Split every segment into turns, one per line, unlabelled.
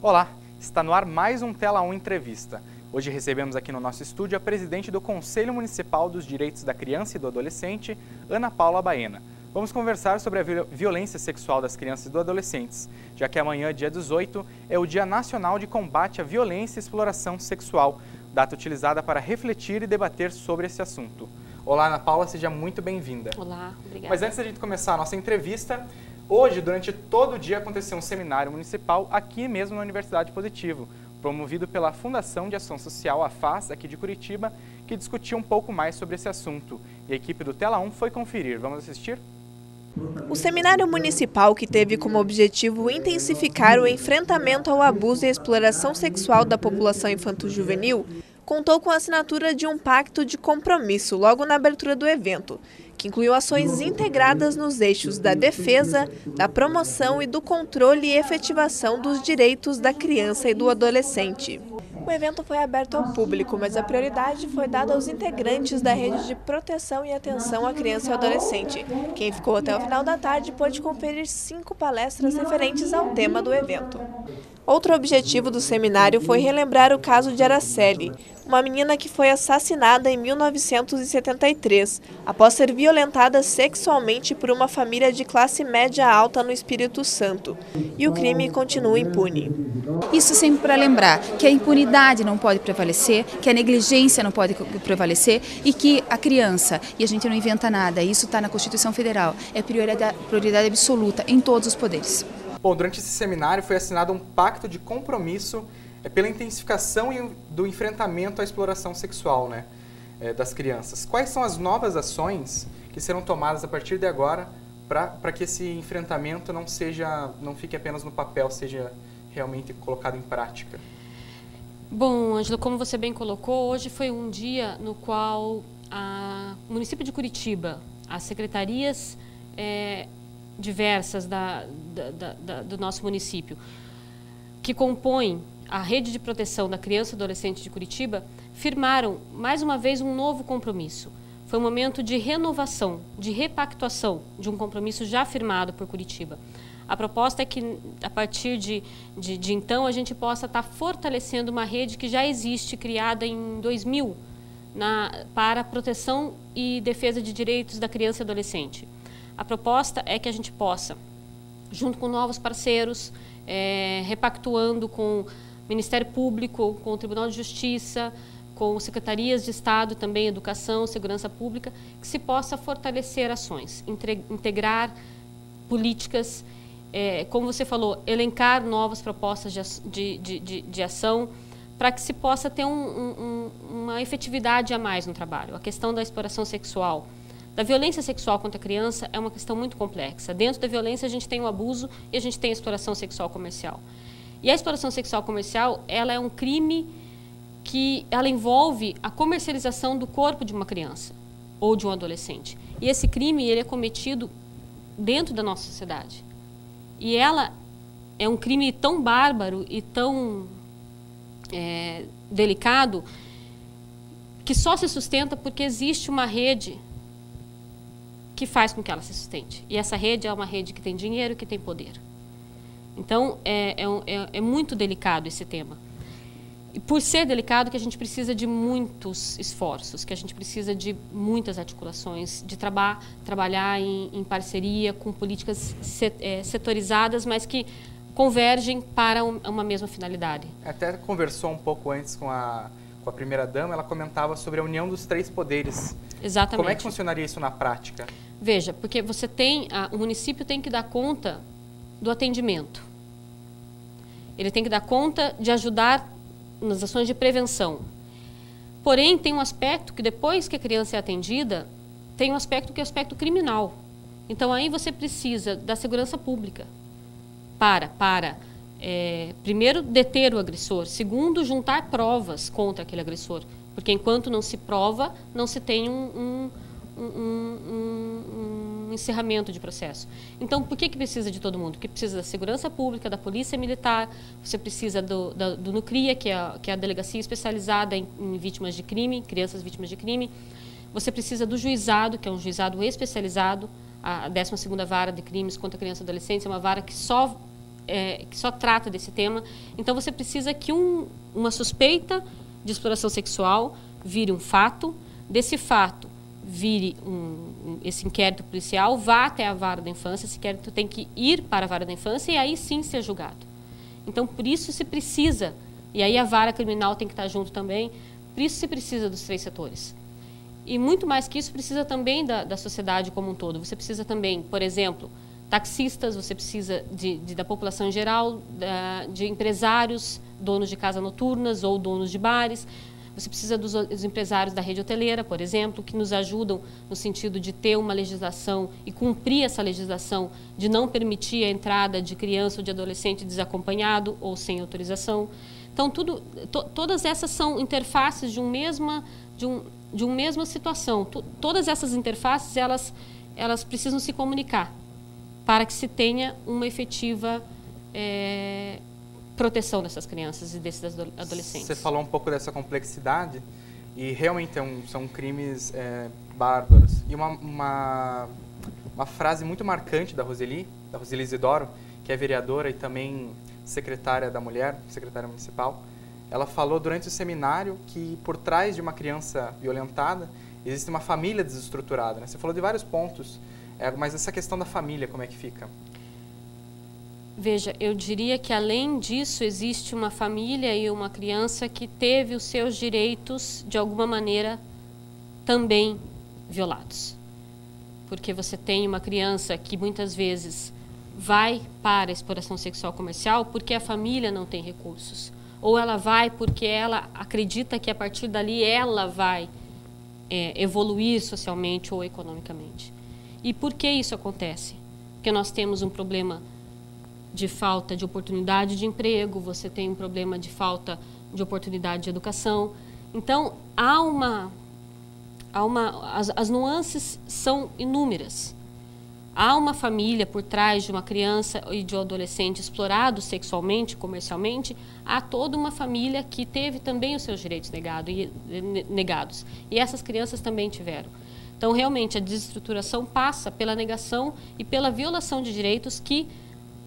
Olá, está no ar mais um Tela 1 Entrevista. Hoje recebemos aqui no nosso estúdio a presidente do Conselho Municipal dos Direitos da Criança e do Adolescente, Ana Paula Baena. Vamos conversar sobre a violência sexual das crianças e dos adolescentes, já que amanhã, dia 18, é o Dia Nacional de Combate à Violência e Exploração Sexual, data utilizada para refletir e debater sobre esse assunto. Olá, Ana Paula, seja muito bem-vinda.
Olá, obrigada.
Mas antes da gente começar a nossa entrevista, hoje, durante todo o dia, aconteceu um seminário municipal aqui mesmo na Universidade Positivo, promovido pela Fundação de Ação Social, a FAS, aqui de Curitiba, que discutia um pouco mais sobre esse assunto. E a equipe do Tela 1 foi conferir. Vamos assistir?
O seminário municipal, que teve como objetivo intensificar o enfrentamento ao abuso e à exploração sexual da população infanto-juvenil, contou com a assinatura de um pacto de compromisso logo na abertura do evento, que incluiu ações integradas nos eixos da defesa, da promoção e do controle e efetivação dos direitos da criança e do adolescente. O evento foi aberto ao público, mas a prioridade foi dada aos integrantes da rede de proteção e atenção à criança e ao adolescente. Quem ficou até o final da tarde pôde conferir 5 palestras referentes ao tema do evento. Outro objetivo do seminário foi relembrar o caso de Araceli, uma menina que foi assassinada em 1973, após ser violentada sexualmente por uma família de classe média alta no Espírito Santo. E o crime continua impune.
Isso sempre para lembrar que a impunidade não pode prevalecer, que a negligência não pode prevalecer e que a criança, e a gente não inventa nada, isso está na Constituição Federal, é prioridade absoluta em todos os poderes.
Bom, durante esse seminário foi assinado um pacto de compromisso pela intensificação do enfrentamento à exploração sexual, das crianças. Quais são as novas ações que serão tomadas a partir de agora para que esse enfrentamento não fique apenas no papel, seja realmente colocado em prática?
Bom, Ângelo, como você bem colocou, hoje foi um dia no qual o município de Curitiba, as secretarias diversas do nosso município, que compõem a rede de proteção da criança e adolescente de Curitiba, firmaram mais uma vez um novo compromisso. Foi um momento de renovação, de repactuação de um compromisso já firmado por Curitiba. A proposta é que, a partir de então, a gente possa estar fortalecendo uma rede que já existe, criada em 2000, para a proteção e defesa de direitos da criança e adolescente. A proposta é que a gente possa, junto com novos parceiros, repactuando com o Ministério Público, com o Tribunal de Justiça, com secretarias de Estado, também Educação, Segurança Pública, que se possa fortalecer ações, integrar políticas, como você falou, elencar novas propostas de ação, para que se possa ter uma efetividade a mais no trabalho. A questão da exploração sexual, da violência sexual contra a criança é uma questão muito complexa. Dentro da violência a gente tem o abuso e a gente tem a exploração sexual comercial. E a exploração sexual comercial, ela é um crime que ela envolve a comercialização do corpo de uma criança ou de um adolescente. E esse crime ele é cometido dentro da nossa sociedade. E ela é um crime tão bárbaro e tão delicado que só se sustenta porque existe uma rede que faz com que ela se sustente. E essa rede é uma rede que tem dinheiro e que tem poder. Então, é muito delicado esse tema. E por ser delicado que a gente precisa de muitos esforços, que a gente precisa de muitas articulações, de trabalhar em parceria com políticas setorizadas, mas que convergem para uma mesma finalidade.
Até conversou um pouco antes com a primeira-dama, ela comentava sobre a união dos 3 poderes.
Exatamente.
Como é que funcionaria isso na prática?
Veja, porque o município tem que dar conta do atendimento. Ele tem que dar conta de ajudar nas ações de prevenção. Porém, tem um aspecto que depois que a criança é atendida, tem um aspecto que é o aspecto criminal. Então, aí você precisa da segurança pública para primeiro, deter o agressor. Segundo, juntar provas contra aquele agressor. Porque enquanto não se prova, não se tem um encerramento de processo. Então, por que precisa de todo mundo? Porque precisa da segurança pública, da polícia militar, você precisa do NUCRIA, que é a delegacia especializada em vítimas de crime, crianças vítimas de crime. Você precisa do juizado, que é um juizado especializado, a 12ª Vara de Crimes contra Crianças e Adolescentes, é uma vara que só que só trata desse tema. Então, você precisa que uma suspeita de exploração sexual vire um fato, desse fato vire esse inquérito policial, vá até a vara da infância, esse inquérito tem que ir para a vara da infância e aí sim ser julgado. Então, por isso se precisa, e aí a vara criminal tem que estar junto também, por isso se precisa dos 3 setores. E muito mais que isso, precisa também da sociedade como um todo. Você precisa também, por exemplo, taxistas, você precisa da população em geral, de empresários, donos de casas noturnas ou donos de bares. Você precisa dos empresários da rede hoteleira, por exemplo, que nos ajudam no sentido de ter uma legislação e cumprir essa legislação de não permitir a entrada de criança ou de adolescente desacompanhado ou sem autorização. Então, todas essas são interfaces de uma mesma situação. Todas essas interfaces, elas precisam se comunicar para que se tenha uma efetiva proteção dessas crianças e desses adolescentes.
Você falou um pouco dessa complexidade e realmente são crimes bárbaros. E uma frase muito marcante da Roseli Isidoro, que é vereadora e também secretária da Mulher, secretária municipal, ela falou durante o seminário que por trás de uma criança violentada existe uma família desestruturada, né? Você falou de vários pontos, mas essa questão da família, como é que fica?
Veja, eu diria que além disso existe uma família e uma criança que teve os seus direitos de alguma maneira também violados. Porque você tem uma criança que muitas vezes vai para a exploração sexual comercial porque a família não tem recursos. Ou ela vai porque ela acredita que a partir dali ela vai evoluir socialmente ou economicamente. E por que isso acontece? Porque nós temos um problema de falta de oportunidade de emprego, você tem um problema de falta de oportunidade de educação. Então, as nuances são inúmeras. Há uma família por trás de uma criança e de um adolescente explorado sexualmente, comercialmente, há toda uma família que teve também os seus direitos negados. E essas crianças também tiveram. Então, realmente, a desestruturação passa pela negação e pela violação de direitos que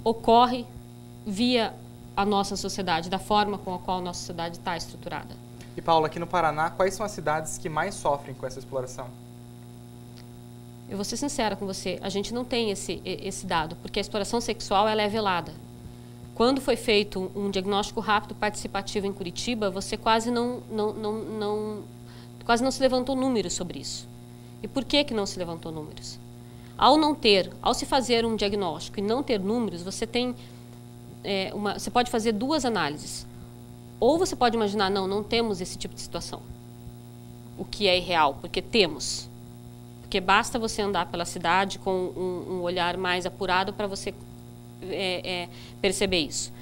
ocorre via a nossa sociedade, da forma com a qual a nossa sociedade está estruturada.
E, Paula, aqui no Paraná, quais são as cidades que mais sofrem com essa exploração?
Eu vou ser sincera com você, a gente não tem esse dado, porque a exploração sexual ela é velada. Quando foi feito um diagnóstico rápido participativo em Curitiba, você quase não se levantou números sobre isso. E por que não se levantou números? Ao se fazer um diagnóstico e não ter números, você você pode fazer 2 análises. Ou você pode imaginar, não temos esse tipo de situação, o que é irreal, porque temos. Porque basta você andar pela cidade com um olhar mais apurado para você perceber isso.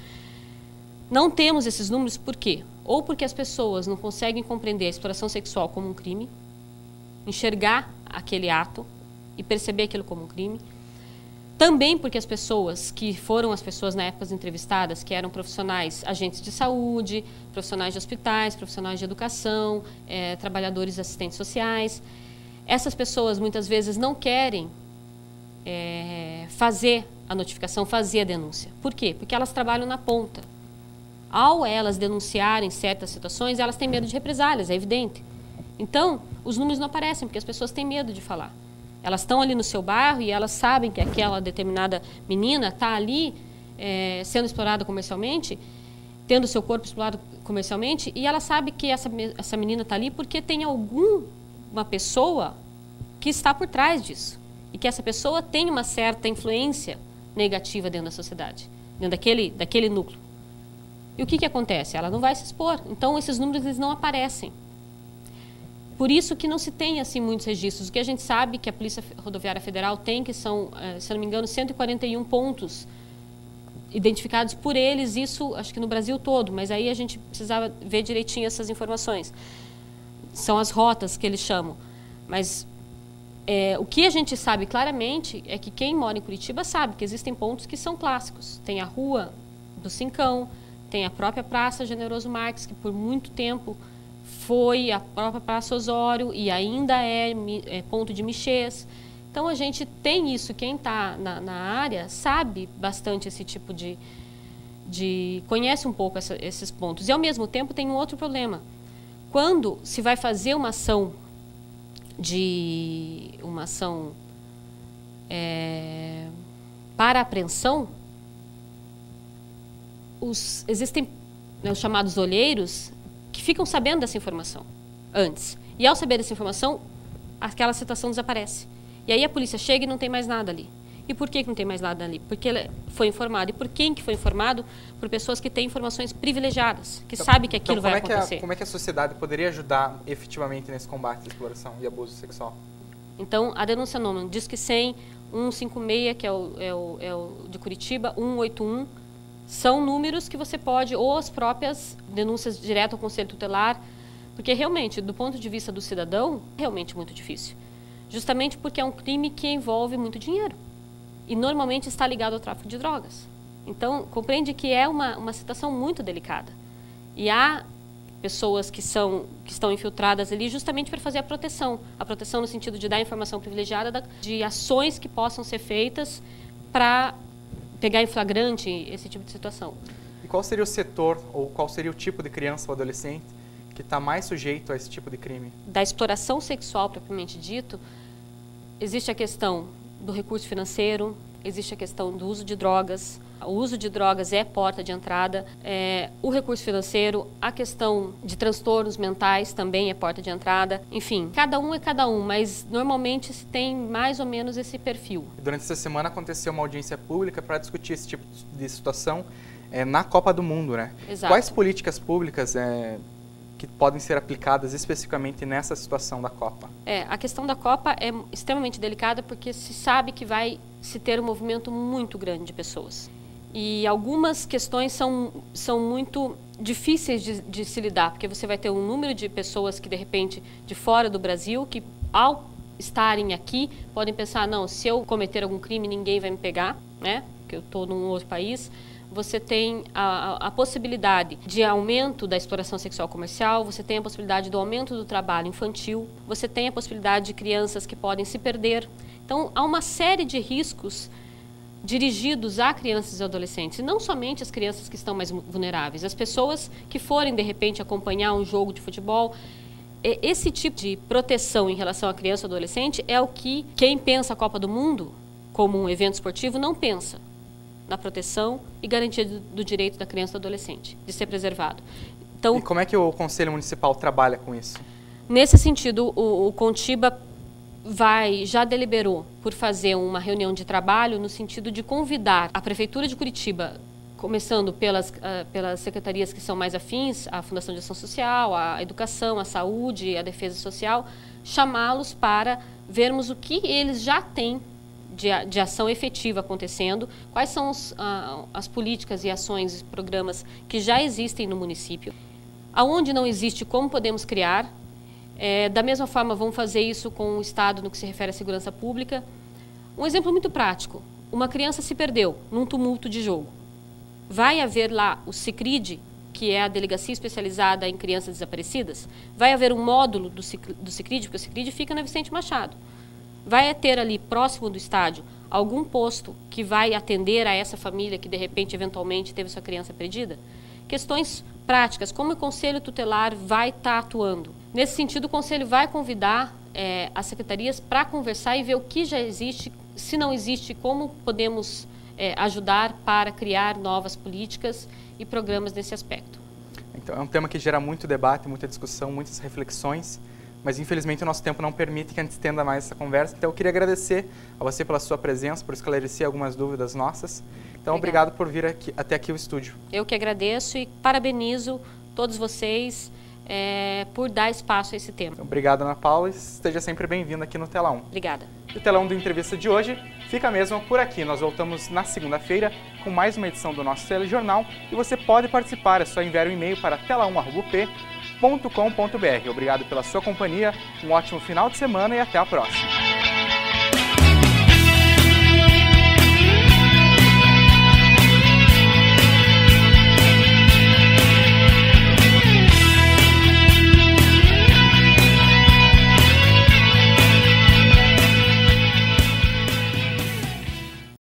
Não temos esses números por quê? Ou porque as pessoas não conseguem compreender a exploração sexual como um crime, enxergar aquele ato e perceber aquilo como um crime. Também porque as pessoas que foram as pessoas na época entrevistadas, que eram profissionais, agentes de saúde, profissionais de hospitais, profissionais de educação, trabalhadores assistentes sociais, essas pessoas muitas vezes não querem fazer a notificação, fazer a denúncia. Por quê? Porque elas trabalham na ponta. Ao elas denunciarem certas situações, elas têm medo de represálias, é evidente. Então, os números não aparecem, porque as pessoas têm medo de falar. Elas estão ali no seu bairro e elas sabem que aquela determinada menina está ali sendo explorada comercialmente, tendo o seu corpo explorado comercialmente, e ela sabe que essa menina está ali porque tem uma pessoa que está por trás disso. E que essa pessoa tem uma certa influência negativa dentro da sociedade, dentro daquele núcleo. E o que acontece? Ela não vai se expor. Então, esses números eles não aparecem. Por isso que não se tem assim muitos registros. O que a gente sabe que a Polícia Rodoviária Federal tem, que são, se não me engano, 141 pontos identificados por eles, isso acho que no Brasil todo, mas aí a gente precisava ver direitinho essas informações. São as rotas que eles chamam. Mas o que a gente sabe claramente é que quem mora em Curitiba sabe que existem pontos que são clássicos. Tem a Rua do Cincão, tem a própria Praça Generoso Marques, que por muito tempo foi a própria Praça Osório e ainda é ponto de michês. Então, a gente tem isso. Quem está na área sabe bastante esse tipo de conhece um pouco esses pontos. E, ao mesmo tempo, tem um outro problema. Quando se vai fazer uma ação para apreensão, existem, né, os chamados olheiros que ficam sabendo dessa informação antes. E, ao saber dessa informação, aquela situação desaparece. E aí a polícia chega e não tem mais nada ali. E por que não tem mais nada ali? Porque ele foi informado. E por quem que foi informado? Por pessoas que têm informações privilegiadas, que sabem que aquilo vai acontecer.
Como é que a sociedade poderia ajudar efetivamente nesse combate à exploração e abuso sexual?
Então, a denúncia anônima, Disque 100, 156, que é o de Curitiba, 181, são números que você pode, ou as próprias denúncias direto ao Conselho Tutelar, porque realmente, do ponto de vista do cidadão, é realmente muito difícil. Justamente porque é um crime que envolve muito dinheiro. E normalmente está ligado ao tráfico de drogas. Então, compreende que é uma situação muito delicada. E há pessoas que estão infiltradas ali justamente para fazer a proteção no sentido de dar informação privilegiada de ações que possam ser feitas para pegar em flagrante esse tipo de situação.
E qual seria o setor ou qual seria o tipo de criança ou adolescente que está mais sujeito a esse tipo de crime?
Da exploração sexual, propriamente dito, existe a questão do recurso financeiro, existe a questão do uso de drogas. O uso de drogas é porta de entrada, o recurso financeiro, a questão de transtornos mentais também é porta de entrada. Enfim, cada um é cada um, mas normalmente se tem mais ou menos esse perfil.
Durante essa semana aconteceu uma audiência pública para discutir esse tipo de situação na Copa do Mundo, né?
Exato.
Quais políticas públicas que podem ser aplicadas especificamente nessa situação da Copa?
A questão da Copa é extremamente delicada porque se sabe que vai se ter um movimento muito grande de pessoas. E algumas questões são muito difíceis de se lidar, porque você vai ter um número de pessoas que, de repente, de fora do Brasil, que ao estarem aqui, podem pensar, não, se eu cometer algum crime, ninguém vai me pegar, né? Porque eu estou num outro país. Você tem a possibilidade de aumento da exploração sexual comercial, você tem a possibilidade do aumento do trabalho infantil, você tem a possibilidade de crianças que podem se perder. Então, há uma série de riscos dirigidos a crianças e adolescentes, e não somente as crianças que estão mais vulneráveis, as pessoas que forem, de repente, acompanhar um jogo de futebol. Esse tipo de proteção em relação à criança e adolescente é o que quem pensa a Copa do Mundo como um evento esportivo não pensa na proteção e garantia do direito da criança e do adolescente, de ser preservado. Então,
e como é que o Conselho Municipal trabalha com isso?
Nesse sentido, o Contiba já deliberou por fazer uma reunião de trabalho no sentido de convidar a Prefeitura de Curitiba, começando pelas secretarias que são mais afins, a Fundação de Ação Social, a Educação, a Saúde, a Defesa Social, chamá-los para vermos o que eles já têm de ação efetiva acontecendo, quais são as políticas e ações e programas que já existem no município, aonde não existe, como podemos criar. Da mesma forma, vamos fazer isso com o Estado no que se refere à segurança pública. Um exemplo muito prático, uma criança se perdeu num tumulto de jogo. Vai haver lá o CICRID, que é a Delegacia Especializada em Crianças Desaparecidas, vai haver um módulo do CICRID, porque o CICRID fica na Vicente Machado. Vai ter ali, próximo do estádio, algum posto que vai atender a essa família que, de repente, eventualmente, teve sua criança perdida? Questões práticas, como o Conselho Tutelar vai estar atuando. Nesse sentido, o Conselho vai convidar as secretarias para conversar e ver o que já existe, se não existe, como podemos ajudar para criar novas políticas e programas nesse aspecto.
Então, é um tema que gera muito debate, muita discussão, muitas reflexões, mas infelizmente o nosso tempo não permite que a gente estenda mais essa conversa. Então eu queria agradecer a você pela sua presença, por esclarecer algumas dúvidas nossas. Então obrigado por vir até aqui ao estúdio.
Eu que agradeço e parabenizo todos vocês por dar espaço a esse tema.
Então, obrigado, Ana Paula, e esteja sempre bem-vinda aqui no Tela 1.
Obrigada.
E o Tela 1 do Entrevista de hoje fica mesmo por aqui. Nós voltamos na segunda-feira com mais uma edição do nosso telejornal e você pode participar, é só enviar um e-mail para tela1@up.com.br. Obrigado pela sua companhia, um ótimo final de semana e até a próxima.